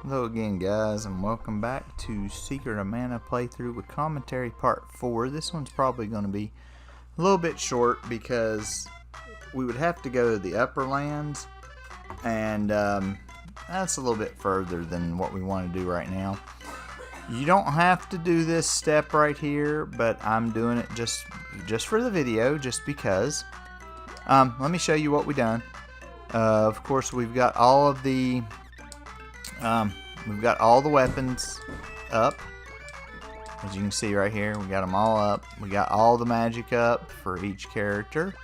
Hello again, guys, and welcome back to Secret of Mana playthrough with commentary part 4. This one's probably going to be a little bit short because we would have to go to the upper lands, and that's a little bit further than what we want to do right now. You don't have to do this step right here, but I'm doing it just for the video, just because. Let me show you what we've done. Of course, we've got all of the weapons up. As you can see right here, we got them all up. We got all the magic up for each character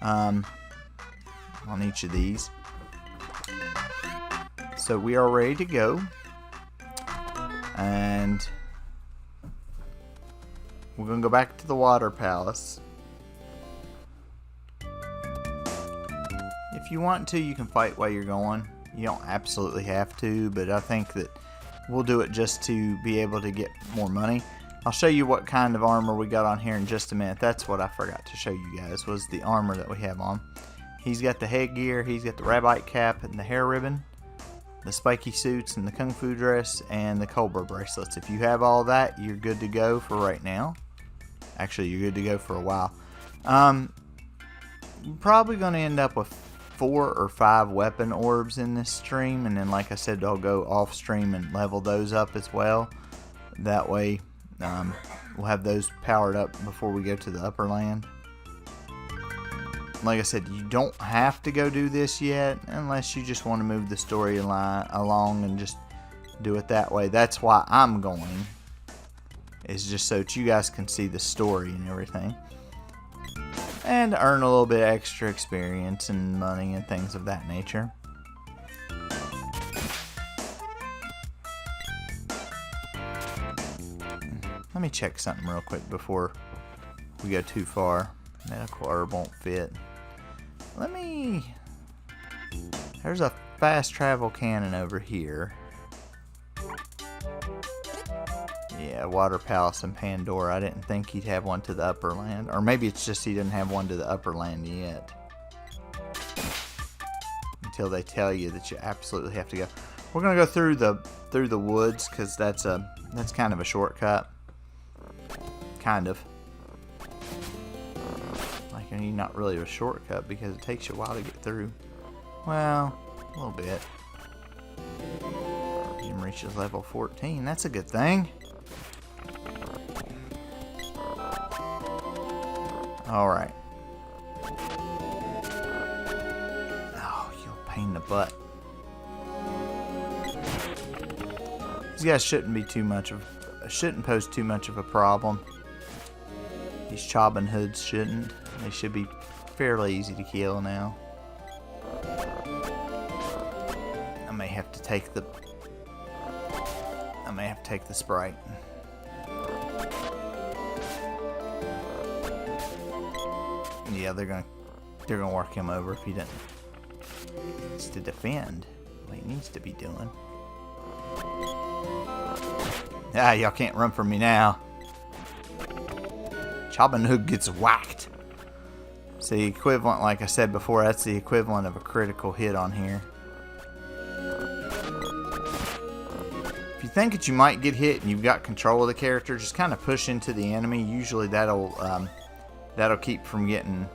on each of these. So we are ready to go, and we're gonna go back to the water palace. If you want to, you can fight while you're going. You don't absolutely have to, but I think that we'll do it just to be able to get more money. I'll show you what kind of armor we got on here in just a minute. That's what I forgot to show you guys, was the armor that we have on. He's got the headgear, he's got the rabbite cap and the hair ribbon, the spiky suits and the kung fu dress, and the cobra bracelets. If you have all that, you're good to go for right now. Actually, you're good to go for a while. You're probably going to end up with 4 or 5 weapon orbs in this stream, and then like I said, I'll go off stream and level those up as well. That way we'll have those powered up before we go to the upper land. Like I said, you don't have to go do this yet unless you just want to move the storyline along and just do it that way. That's why I'm going, is just so that you guys can see the story and everything, and earn a little bit extra experience and money and things of that nature. Let me check something real quick before we go too far. Medical herb won't fit. There's a fast travel cannon over here. Yeah, Water Palace and Pandora. I didn't think he'd have one to the upper land. Or maybe it's just he didn't have one to the upper land yet. Until they tell you that you absolutely have to go. We're gonna go through the woods, because that's kind of a shortcut. Kind of. Like, not really a shortcut because it takes you a while to get through. Well, a little bit. Jim reaches level 14. That's a good thing. Alright. Oh, you'll pain in the butt. These guys shouldn't pose too much of a problem. These Chobbin Hoods shouldn't. They should be fairly easy to kill now. I may have to take the Sprite. Yeah, they're gonna work him over if he doesn't. He needs to defend what he needs to be doing. Ah, y'all can't run from me now. Chobbin Hood gets whacked. It's the equivalent, like I said before, that's the equivalent of a critical hit on here. If you think that you might get hit and you've got control of the character, just kind of push into the enemy. Usually that'll keep from getting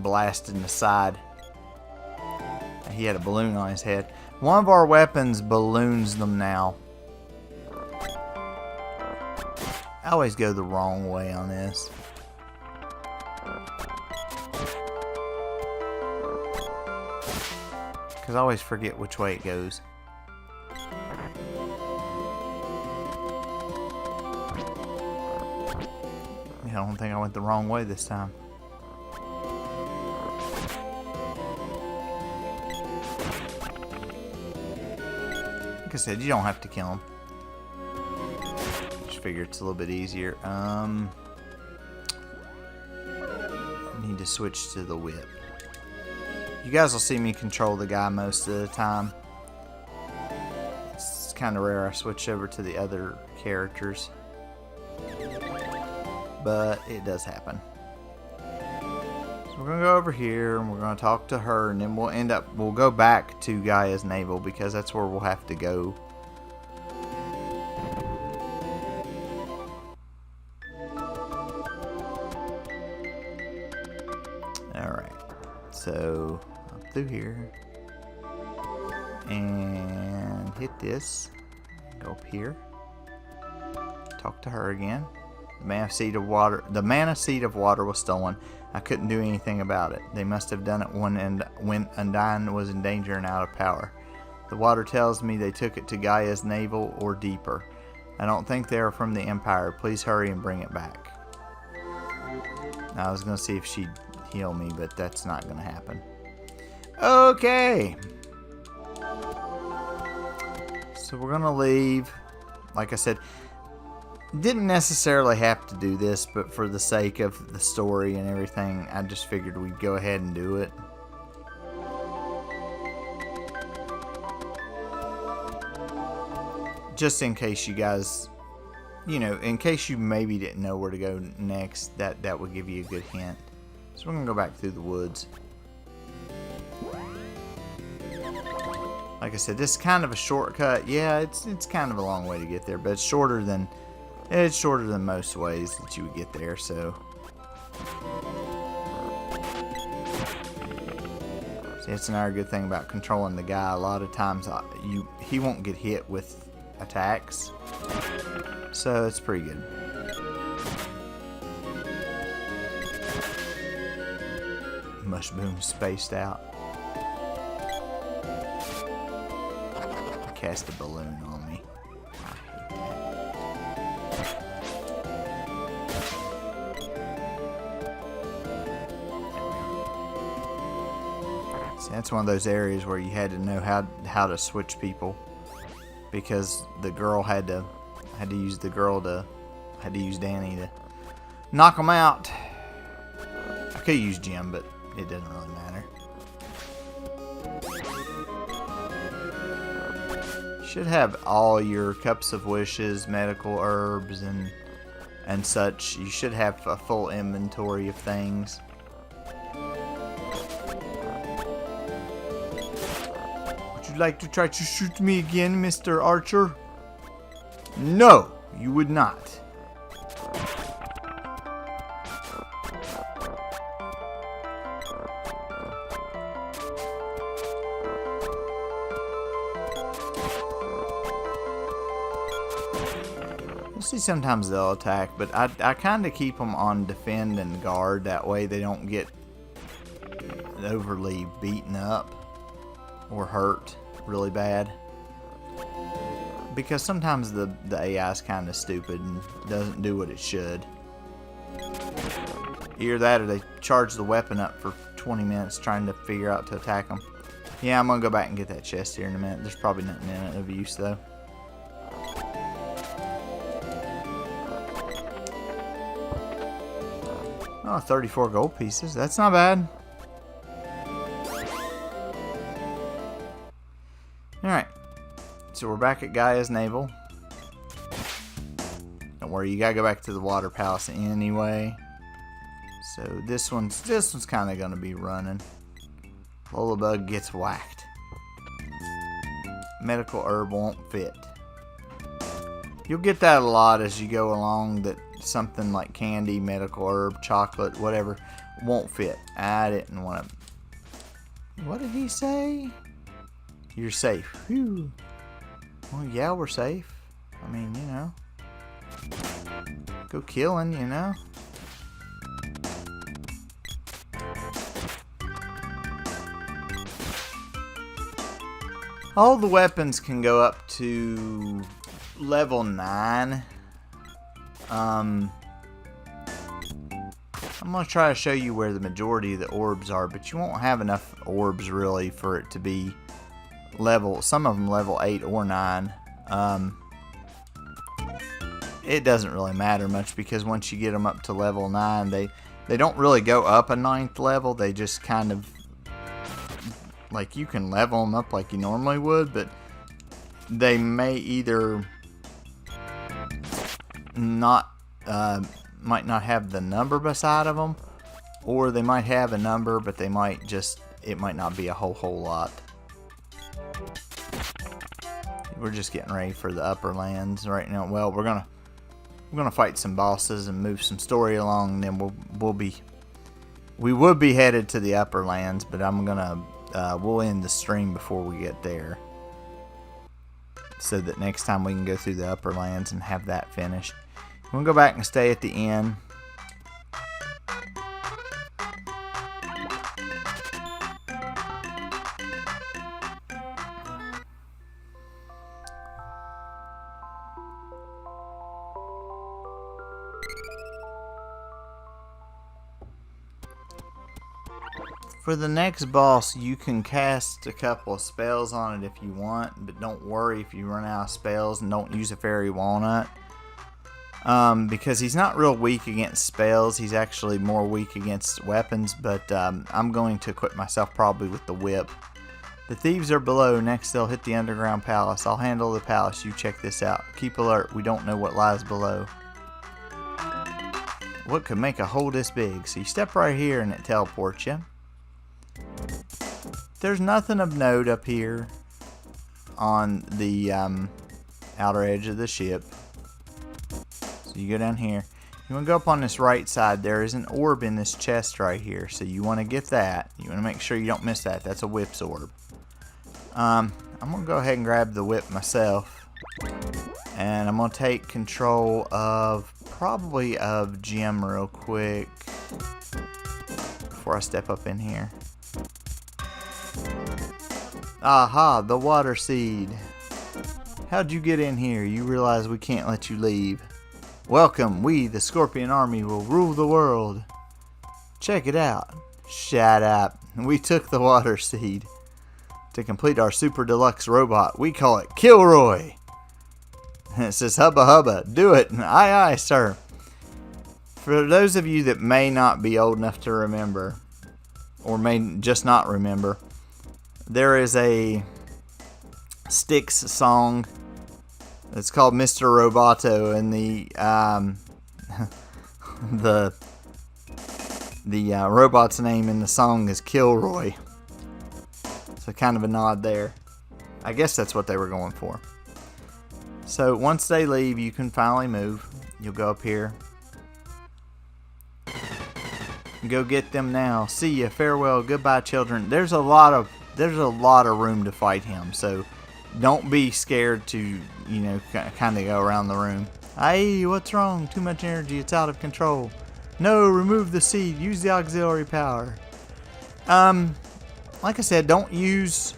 blasted in the side. He had a balloon on his head. One of our weapons balloons them now. I always go the wrong way on this. Because I always forget which way it goes. I don't think I went the wrong way this time. Like I said, you don't have to kill him. Just figure it's a little bit easier. I need to switch to the whip. You guys will see me control the guy most of the time. It's kind of rare I switch over to the other characters, but it does happen. we're gonna go over here and we're gonna talk to her, and then we'll go back to Gaia's navel because that's where we'll have to go. Alright, so up through here and hit this, go up here, talk to her again. The mana seed of water was stolen. I couldn't do anything about it. They must have done it when Undyne was in danger and out of power. The water tells me they took it to Gaia's navel or deeper. I don't think they are from the Empire. Please hurry and bring it back. Now, I was going to see if she'd heal me, but that's not going to happen. Okay. So we're going to leave. Like I said, didn't necessarily have to do this, but for the sake of the story and everything, I just figured we'd go ahead and do it. Just in case you guys, in case you maybe didn't know where to go next, that would give you a good hint. So we're going to go back through the woods. Like I said, this is kind of a shortcut. Yeah, it's kind of a long way to get there, but it's shorter than most ways that you would get there. So see, that's another good thing about controlling the guy. A lot of times he won't get hit with attacks, so it's pretty good. Mushboom spaced out. Cast a balloon on me. See, that's one of those areas where you had to know how to switch people, because the girl had to use Danny to knock them out. I could use Jim, but it doesn't really matter. Should have all your cups of wishes, medical herbs, and such. You should have a full inventory of things. Would you like to try to shoot me again, Mr. Archer? No, you would not. See, sometimes they'll attack, but I kind of keep them on defend and guard. That way they don't get overly beaten up or hurt really bad. Because sometimes the AI is kind of stupid and doesn't do what it should. Either that or they charge the weapon up for 20 minutes trying to figure out to attack them. Yeah, I'm going to go back and get that chest here in a minute. There's probably nothing in it of use though. Oh, 34 gold pieces. That's not bad. Alright. So we're back at Gaia's navel. Don't worry, you gotta go back to the water palace anyway. So this one's kind of gonna be running. Lullabug gets whacked. Medical herb won't fit. You'll get that a lot as you go along, that something like candy, medical herb, chocolate, whatever won't fit. I didn't want to. What did he say? You're safe. Whew. Well, yeah, we're safe. I mean, go killing, All the weapons can go up to level 9. I'm going to try to show you where the majority of the orbs are, but you won't have enough orbs really for it to be some of them level 8 or 9. It doesn't really matter much, because once you get them up to level 9, they don't really go up a 9th level. They just kind of, like, you can level them up like you normally would, but they may either might not have the number beside of them, or they might have a number, but they might just, it might not be a whole lot. We're just getting ready for the upper lands right now. Well, we're gonna fight some bosses and move some story along, and then we would be headed to the upper lands, but we'll end the stream before we get there, so that next time we can go through the upper lands and have that finished. We'll go back and stay at the inn. For the next boss, you can cast a couple of spells on it if you want, but don't worry if you run out of spells, and don't use a fairy walnut. Because he's not real weak against spells, he's actually more weak against weapons, but I'm going to equip myself probably with the whip. The thieves are below, next they'll hit the underground palace. I'll handle the palace, you check this out. Keep alert, we don't know what lies below. What could make a hole this big? So you step right here and it teleports you. There's nothing of note up here on the outer edge of the ship. So you go down here. You want to go up on this right side. There is an orb in this chest right here. So you want to get that. You want to make sure you don't miss that. That's a whip's orb. I'm going to go ahead and grab the whip myself. And I'm going to take control of probably of Jim real quick before I step up in here. Aha, the water seed. How'd you get in here? You realize we can't let you leave. Welcome, we, the Scorpion Army, will rule the world. Check it out. Shut up. We took the water seed. To complete our super deluxe robot, we call it Kilroy. And it says, hubba hubba, do it. Aye aye, sir. For those of you that may not be old enough to remember, or may just not remember, there is a Styx song. It's called Mr. Roboto, and the robot's name in the song is Kilroy. So kind of a nod there. I guess that's what they were going for. So once they leave, you can finally move. You'll go up here. Go get them now. See ya. Farewell. Goodbye, children. There's a lot of room to fight him, so don't be scared to, kind of go around the room. Hey, what's wrong? Too much energy. It's out of control. No, remove the seed. Use the auxiliary power. Like I said, don't use.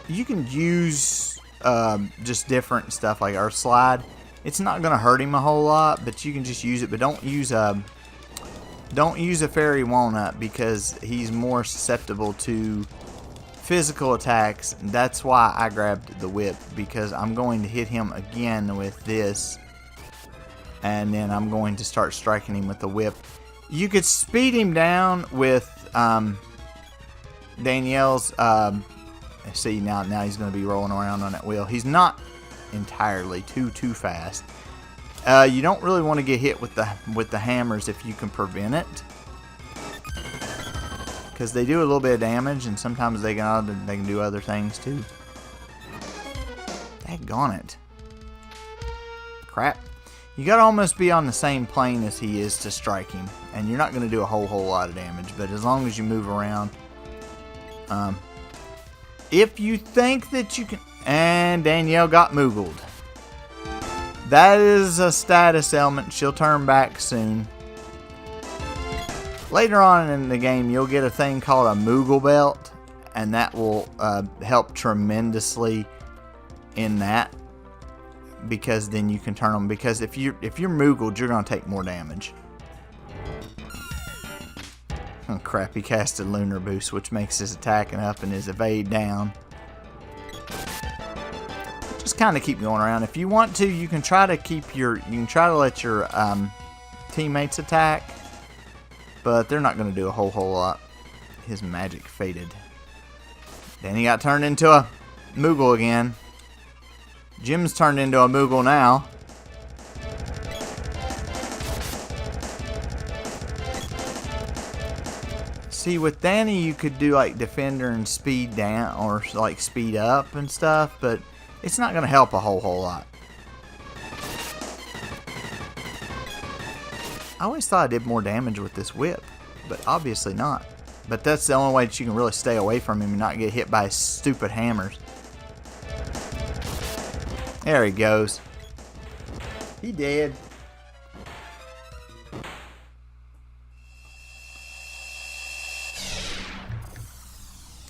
You can use just different stuff like Earth Slide. It's not going to hurt him a whole lot, but you can just use it. But don't use a fairy walnut because he's more susceptible to physical attacks. That's why I grabbed the whip, because I'm going to hit him again with this, and then I'm going to start striking him with the whip. You could speed him down with Danielle's. See, now he's going to be rolling around on that wheel. He's not entirely too fast. You don't really want to get hit with the hammers if you can prevent it, because they do a little bit of damage, and sometimes they can do other things too. Daggone it! Crap! You gotta almost be on the same plane as he is to strike him, and you're not gonna do a whole lot of damage. But as long as you move around, if you think that you can, and Danielle got moogled. That is a status element. She'll turn back soon. Later on in the game, you'll get a thing called a Moogle belt, and that will help tremendously in that, because then you can turn them. Because if you're Moogled, you're going to take more damage. Oh crap! He casted Lunar Boost, which makes his attacking up and his evade down. Just kind of keep going around. If you want to, you can try to let your teammates attack, but they're not going to do a whole lot. His magic faded. Then he got turned into a Moogle again. Jim's turned into a Moogle now. See, with Danny, you could do like Defender and speed down or like speed up and stuff, but it's not going to help a whole lot. I always thought I did more damage with this whip, but obviously not. But that's the only way that you can really stay away from him and not get hit by his stupid hammers. There he goes. He dead.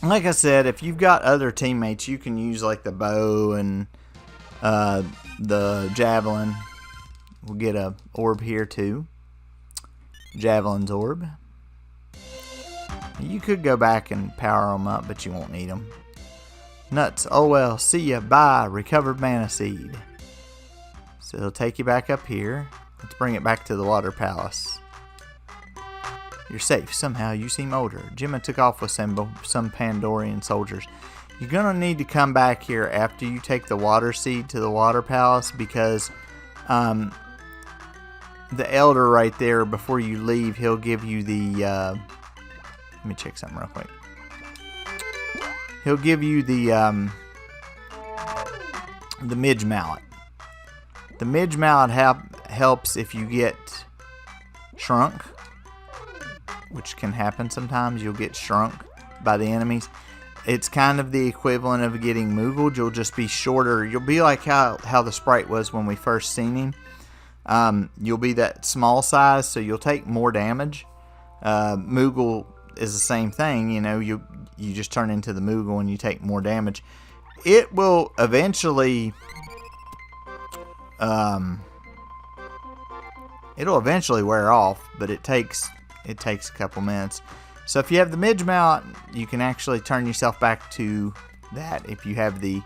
Like I said, if you've got other teammates, you can use like the bow and the javelin. We'll get a orb here too. Javelin's orb. You could go back and power them up, but you won't need them. Nuts. Oh well. See ya. Bye. Recovered mana seed. So it'll take you back up here. Let's bring it back to the water palace. You're safe. Somehow you seem older. Gemma took off with some Pandorian soldiers. You're going to need to come back here after you take the water seed to the water palace, because the elder right there, before you leave, he'll give you the... let me check something real quick. He'll give you the Midge Mallet. The Midge Mallet helps if you get shrunk, which can happen sometimes. You'll get shrunk by the enemies. It's kind of the equivalent of getting Moogled. You'll just be shorter. You'll be like how the sprite was when we first seen him. You'll be that small size, so you'll take more damage. Moogle is the same thing. You know, you just turn into the Moogle and you take more damage. It will eventually... it'll eventually wear off, but it takes a couple minutes. So if you have the Midge Mallet, you can actually turn yourself back to that. If you have the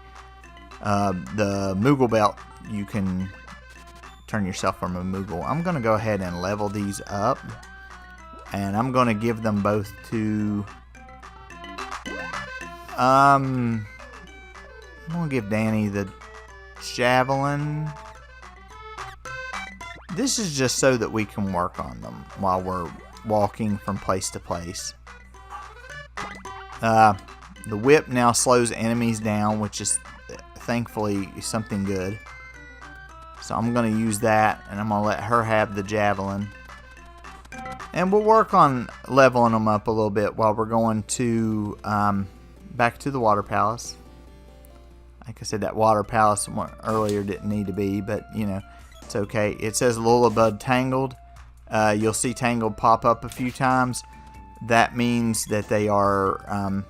Moogle belt, you can turn yourself from a Moogle. I'm going to go ahead and level these up, and I'm going to give them both to I'm going to give Danny the javelin. This is just so that we can work on them while we're walking from place to place. The whip now slows enemies down, which is thankfully something good. So I'm going to use that, and I'm going to let her have the javelin. And we'll work on leveling them up a little bit while we're going to back to the water palace. Like I said, that water palace earlier didn't need to be, but you know, it's okay. It says Lullabud Tangled. You'll see Tangled pop up a few times. That means that they are,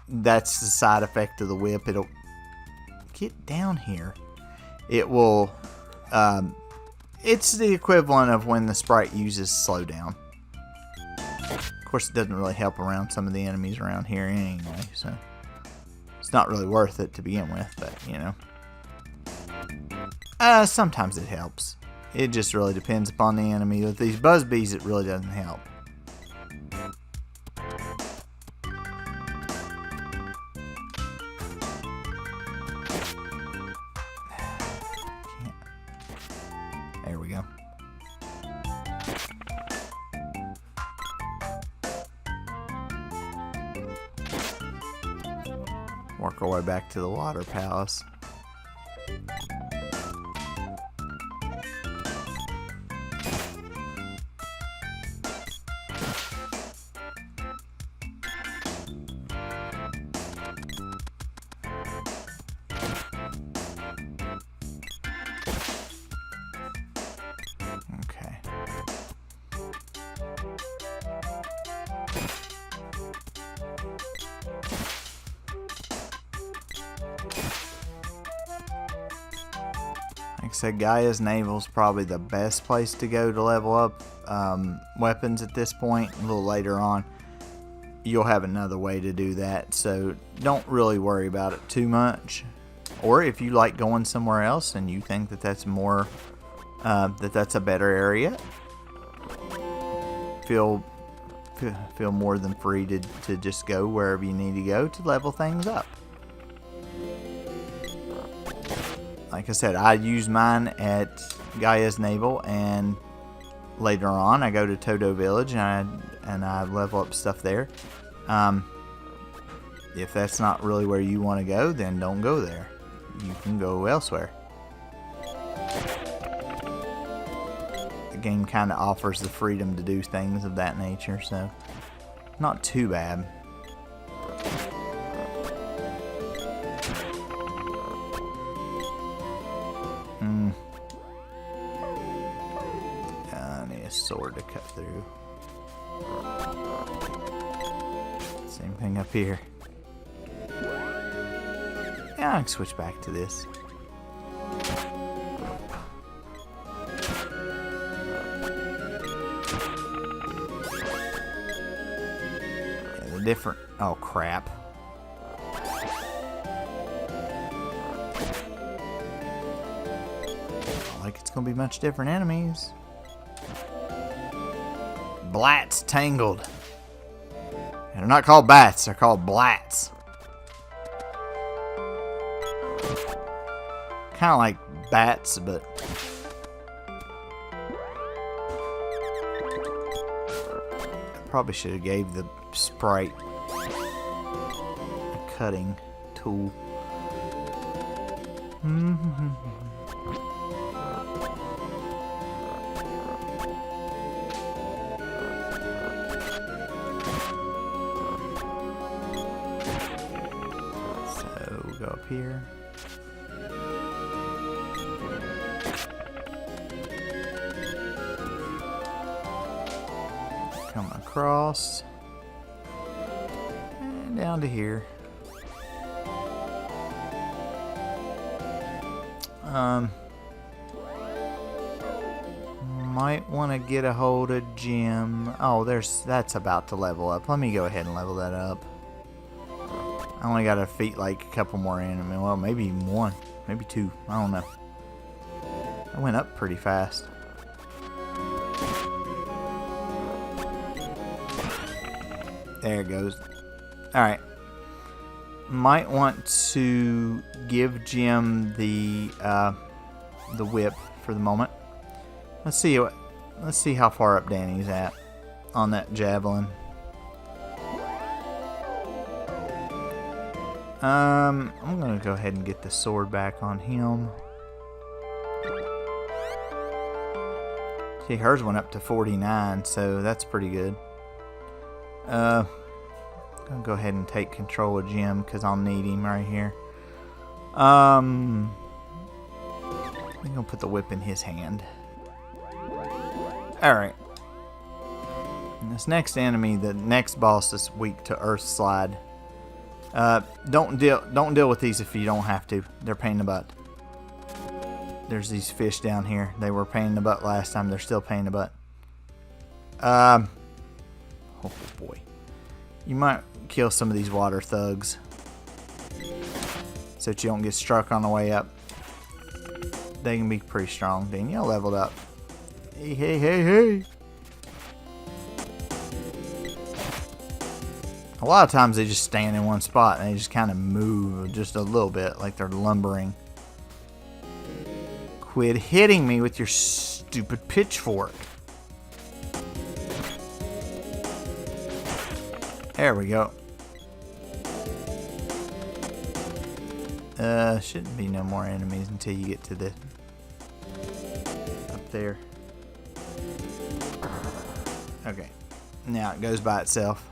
that's the side effect of the whip. It'll get down here. It will, it's the equivalent of when the sprite uses slowdown. Of course, it doesn't really help around some of the enemies around here anyway, so it's not really worth it to begin with, but you know. Sometimes it helps. It just really depends upon the enemy. With these Buzzbees, it really doesn't help. There we go. Work our way back to the water palace. Okay. Like I said, Gaia's Navel is probably the best place to go to level up weapons at this point. A little later on, you'll have another way to do that, so don't really worry about it too much. Or if you like going somewhere else and you think that that's more, that's a better area, feel more than free to just go wherever you need to go to level things up. Like I said, I use mine at Gaia's Navel, and later on I go to Todo Village and and I level up stuff there. If that's not really where you want to go, then don't go there. You can go elsewhere. The game kind of offers the freedom to do things of that nature, so not too bad. I need a sword to cut through. Same thing up here. Yeah, I can switch back to this. Yeah, the different... Oh, crap. Like it's gonna be much different enemies. Blats Tangled. And they're not called bats, they're called blats. Kind of like bats, but I probably should have gave the sprite a cutting tool. So we'll go up here. Come across and down to here. Might want to get a hold of Jim. Oh, that's about to level up. Let me go ahead and level that up. I only got to defeat like a couple more enemies. Well, maybe even one, maybe two. I don't know. I went up pretty fast. There it goes. Alright. Might want to give Jim the whip for the moment. Let's see how far up Danny's at on that javelin. I'm gonna go ahead and get the sword back on him. See, hers went up to 49, so that's pretty good. I'm gonna go ahead and take control of Jim because I'll need him right here. I'm gonna put the whip in his hand. Alright. This next enemy, the next boss, is weak to Earth Slide. Don't deal with these if you don't have to. They're pain in the butt. There's these fish down here. They were pain in the butt last time. They're still pain in the butt. Oh boy. You might kill some of these water thugs so that you don't get struck on the way up. They can be pretty strong. Danielle leveled up. Hey, hey, hey, hey. A lot of times they just stand in one spot and they just kind of move just a little bit like they're lumbering. Quit hitting me with your stupid pitchfork. There we go. Shouldn't be no more enemies until you get to the up there. Okay. Now it goes by itself.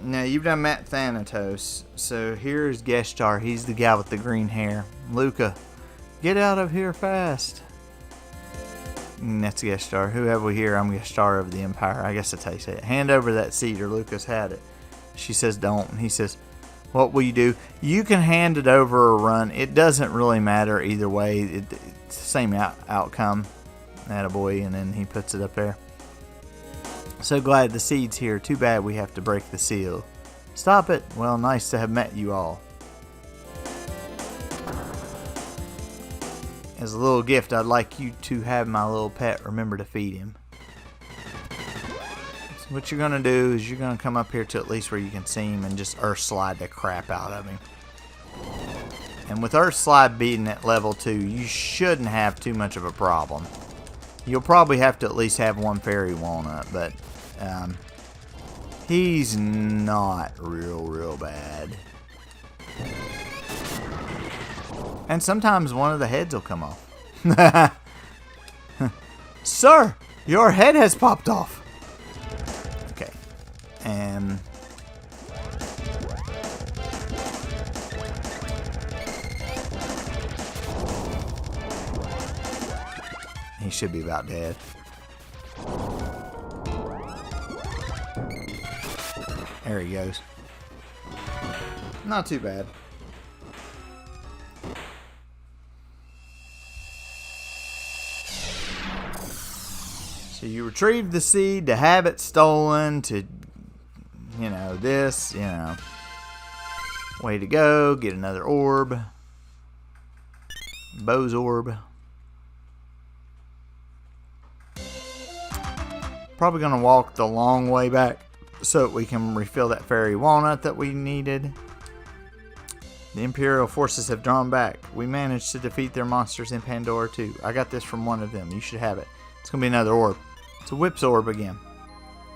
Now you've done met Thanatos, so here's Geshtar. He's the guy with the green hair. Luca, get out of here fast. And that's Geshtar. Who have we here? I'm Geshtar of the Empire. I guess that's how you say it. Hand over that cedar. Lucas had it. She says don't. And he says, what will you do? You can hand it over or run. It doesn't really matter either way. It's the same outcome. Attaboy, and then he puts it up there. So glad the seed's here. Too bad we have to break the seal. Stop it. Well, nice to have met you all. As a little gift, I'd like you to have my little pet. Remember to feed him. So what you're going to do is you're going to come up here to at least where you can see him and just Earth Slide the crap out of him. And with Earth Slide being at level 2, you shouldn't have too much of a problem. You'll probably have to at least have one fairy walnut, but he's not real bad. And sometimes one of the heads will come off. Sir, your head has popped off. Okay. And he should be about dead. There he goes. Not too bad. So you retrieve the seed to have it stolen, to, you know, this, you know. Way to go. Get another orb. Bo's orb. Probably going to walk the long way back so that we can refill that fairy walnut that we needed. The Imperial forces have drawn back. We managed to defeat their monsters in Pandora too. I got this from one of them. You should have it. It's going to be another orb. It's a Whip's orb again.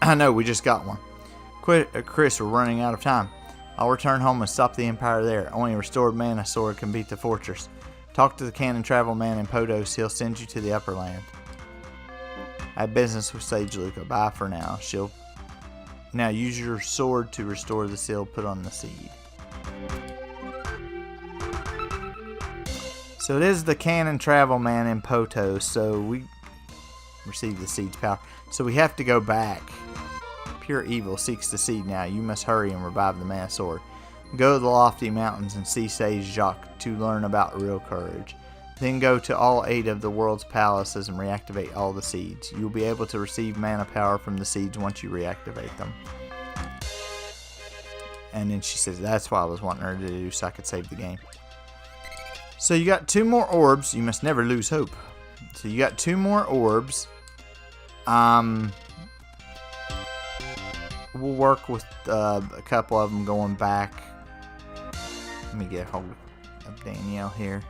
I know, we just got one. Chris, we're running out of time. I'll return home and stop the Empire there. Only a restored mana sword can beat the fortress. Talk to the Cannon Travel Man in Potos. He'll send you to the Upper Land. I have business with Sage Luca. Bye for now. She'll now use your sword to restore the seal put on the seed. So it is the Cannon Travel Man in Potos. So we receive the seed's power. So we have to go back. Pure evil seeks the seed now. You must hurry and revive the mana sword. Go to the lofty mountains and see Sage Jacques to learn about real courage. Then go to all 8 of the world's palaces and reactivate all the seeds. You'll be able to receive mana power from the seeds once you reactivate them. And then she says, that's what I was wanting her to do so I could save the game. So you got 2 more orbs. You must never lose hope. So you got 2 more orbs. We'll work with a couple of them going back. Let me get a hold of Danielle here.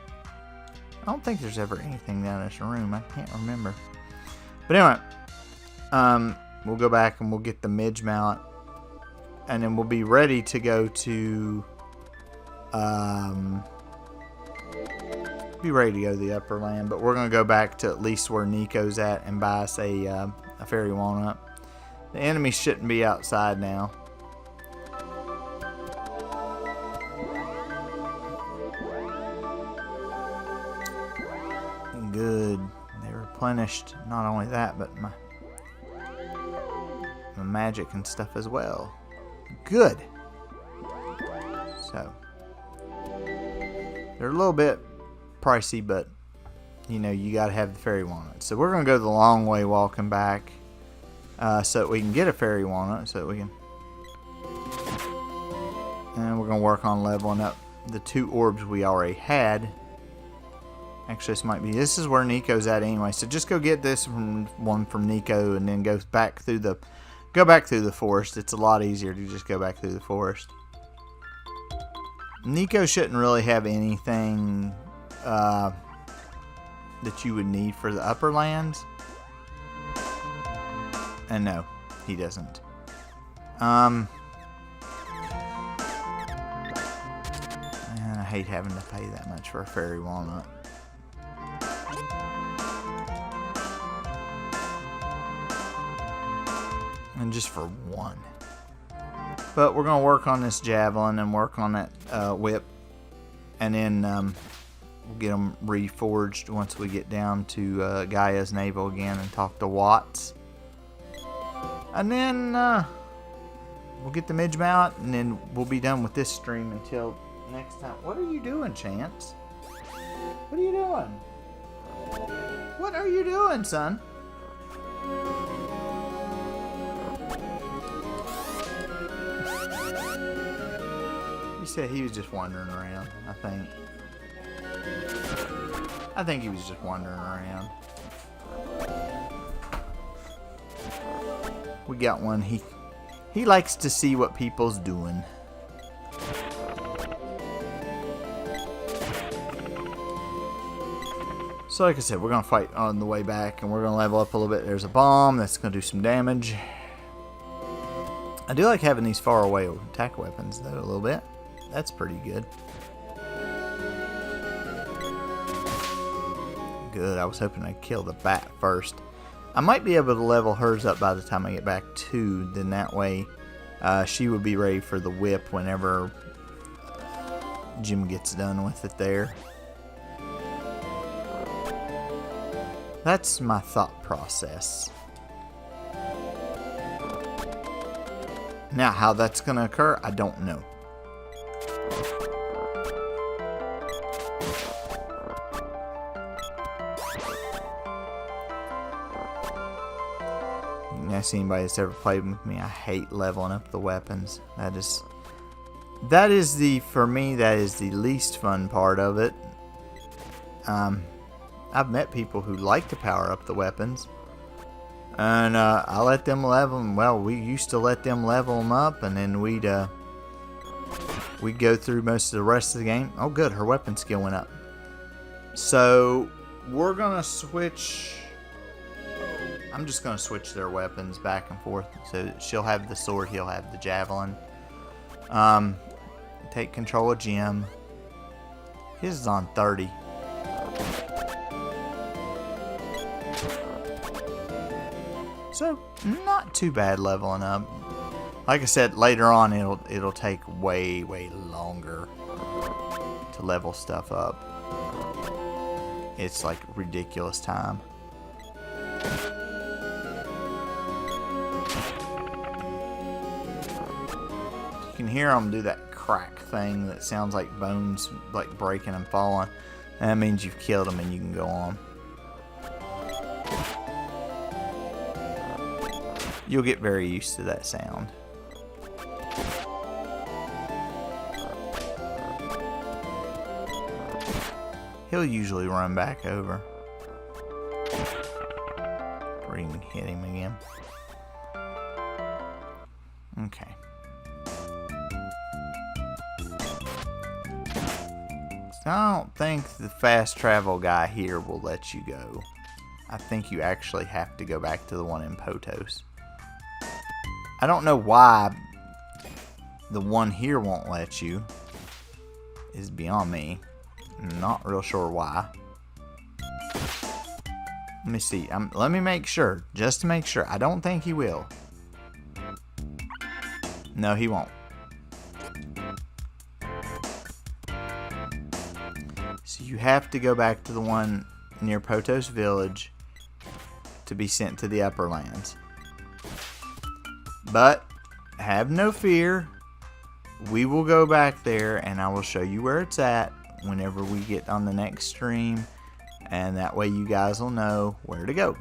I don't think there's ever anything down in this room. I can't remember. But anyway, we'll go back and we'll get the Midge Mallet. And then we'll be ready to go to... be ready to go to the Upper Land. But we're going to go back to at least where Nico's at and buy us a fairy walnut. The enemy shouldn't be outside now. Good. They replenished not only that, but my magic and stuff as well. Good. So they're a little bit pricey, but you know, you got to have the fairy walnut. So we're going to go the long way walking back. So that we can get a fairy walnut, so that we can, and we're going to work on leveling up the 2 orbs we already had. Actually, this is where Nico's at anyway, so just go get this one from Nico and then go back through the forest. It's a lot easier to just go back through the forest. Nico shouldn't really have anything that you would need for the Upper Lands. And no, he doesn't. And I hate having to pay that much for a fairy walnut. And just for one. But we're going to work on this javelin and work on that whip. And then we'll get them reforged once we get down to Gaia's Navel again and talk to Watts. And then we'll get the Midge Mallet, and then we'll be done with this stream until next time. What are you doing, Chance? What are you doing? What are you doing, son? He said he was just wandering around, I think. I think he was just wandering around. We got one. He likes to see what people's doing. So like I said, we're going to fight on the way back, and we're going to level up a little bit. There's a bomb that's going to do some damage. I do like having these far away attack weapons though a little bit. That's pretty good. Good, I was hoping I'd kill the bat first. I might be able to level hers up by the time I get back too, then that way she would be ready for the whip whenever Jim gets done with it there. That's my thought process. Now, how that's going to occur, I don't know. You can ask anybody that's ever played with me, I hate leveling up the weapons. That is the, for me, that is the least fun part of it. I've met people who like to power up the weapons, and I let them level them. Well, we used to let them level them up, and then we'd go through most of the rest of the game. Oh, good, her weapon skill went up. So we're gonna switch. I'm just gonna switch their weapons back and forth. So she'll have the sword, he'll have the javelin. Take control of Jim. His is on 30. So not too bad leveling up. Like I said, later on it'll take way longer to level stuff up. It's like ridiculous time. You can hear them do that crack thing that sounds like bones like breaking and falling. And that means you've killed them and you can go on. You'll get very used to that sound. He'll usually run back over. Or even hit him again. Okay. So I don't think the fast travel guy here will let you go. I think you actually have to go back to the one in Potos. I don't know why the one here won't let you. Is beyond me. I'm not real sure why. Let me see. Let me make sure. Just to make sure. I don't think he will. No, he won't. So you have to go back to the one near Potos Village to be sent to the Upper Lands. But have no fear. We will go back there and I will show you where it's at whenever we get on the next stream, and that way you guys will know where to go.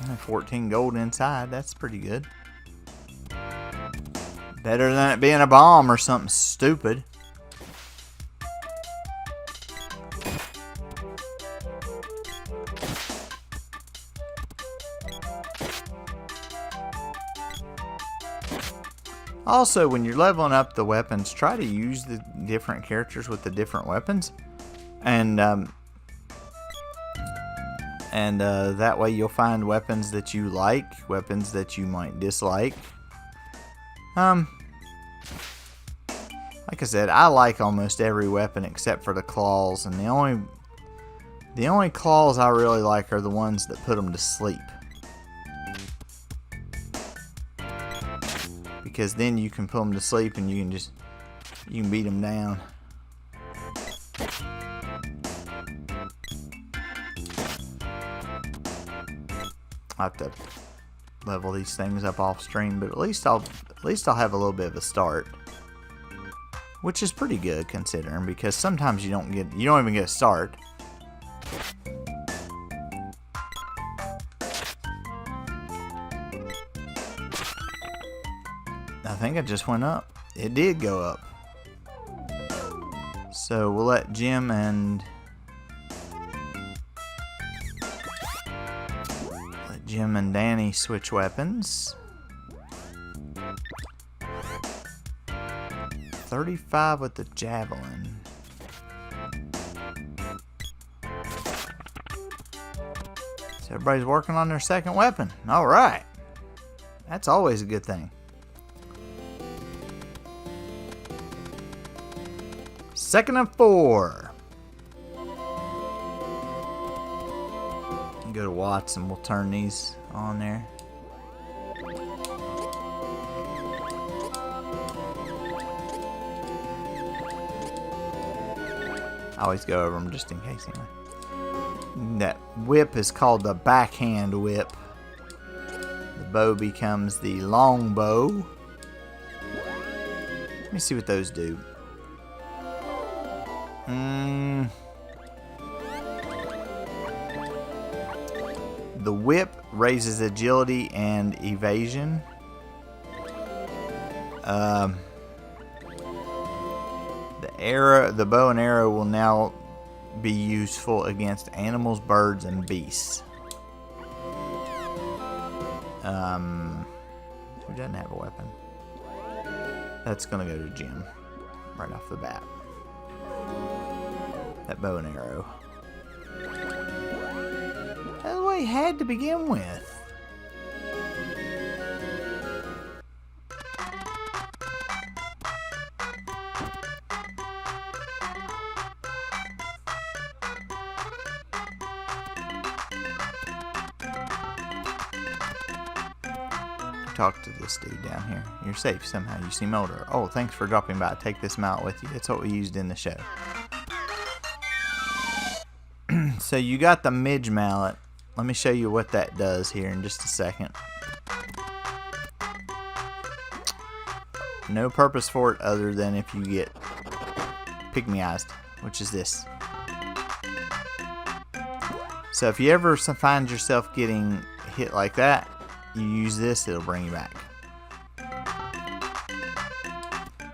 And 14 gold inside, that's pretty good. Better than it being a bomb or something stupid. Also, when you're leveling up the weapons, try to use the different characters with the different weapons. And that way you'll find weapons that you like, weapons that you might dislike. Like I said, I like almost every weapon except for the claws, and the only claws I really like are the ones that put them to sleep. Because then you can put them to sleep and you can beat them down. I have to level these things up off stream, but at least I'll have a little bit of a start, which is pretty good considering, because sometimes you don't even get a start. I think it just went up. It did go up. So we'll let Jim and Danny switch weapons. 35 with the javelin. So everybody's working on their second weapon. All right. That's always a good thing. Second and 4. Go to Watts and we'll turn these on there. I always go over them just in case anyway. That whip is called the backhand whip. The bow becomes the long bow. Let me see what those do. The whip raises agility and evasion. The bow and arrow will now be useful against animals, birds, and beasts. Who doesn't have a weapon? That's gonna go to Jim right off the bat. That bow and arrow. That's what he had to begin with. Talk to this dude down here. You're safe somehow. You seem older. Oh, thanks for dropping by. Take this mallet with you. That's what we used in the show. So you got the midge mallet. Let me show you what that does here in just a second. No purpose for it other than if you get pygmy-ized, which is this. So if you ever find yourself getting hit like that, you use this, it'll bring you back.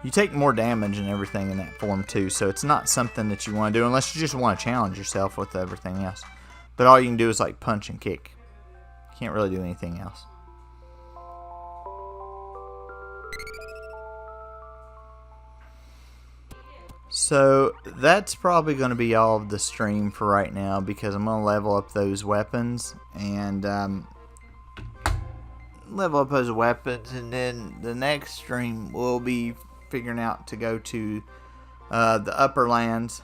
You take more damage and everything in that form too, so it's not something that you want to do unless you just want to challenge yourself with everything else. But all you can do is like punch and kick. You can't really do anything else. So that's probably going to be all of the stream for right now, because I'm going to level up those weapons and and then the next stream we'll be figuring out to go to the upper lands,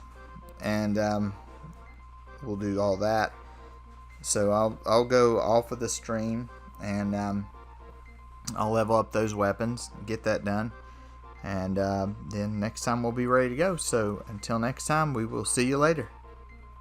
and we'll do all that. So I'll go off of the stream and I'll level up those weapons, get that done, and then next time we'll be ready to go. So until next time, we will see you later.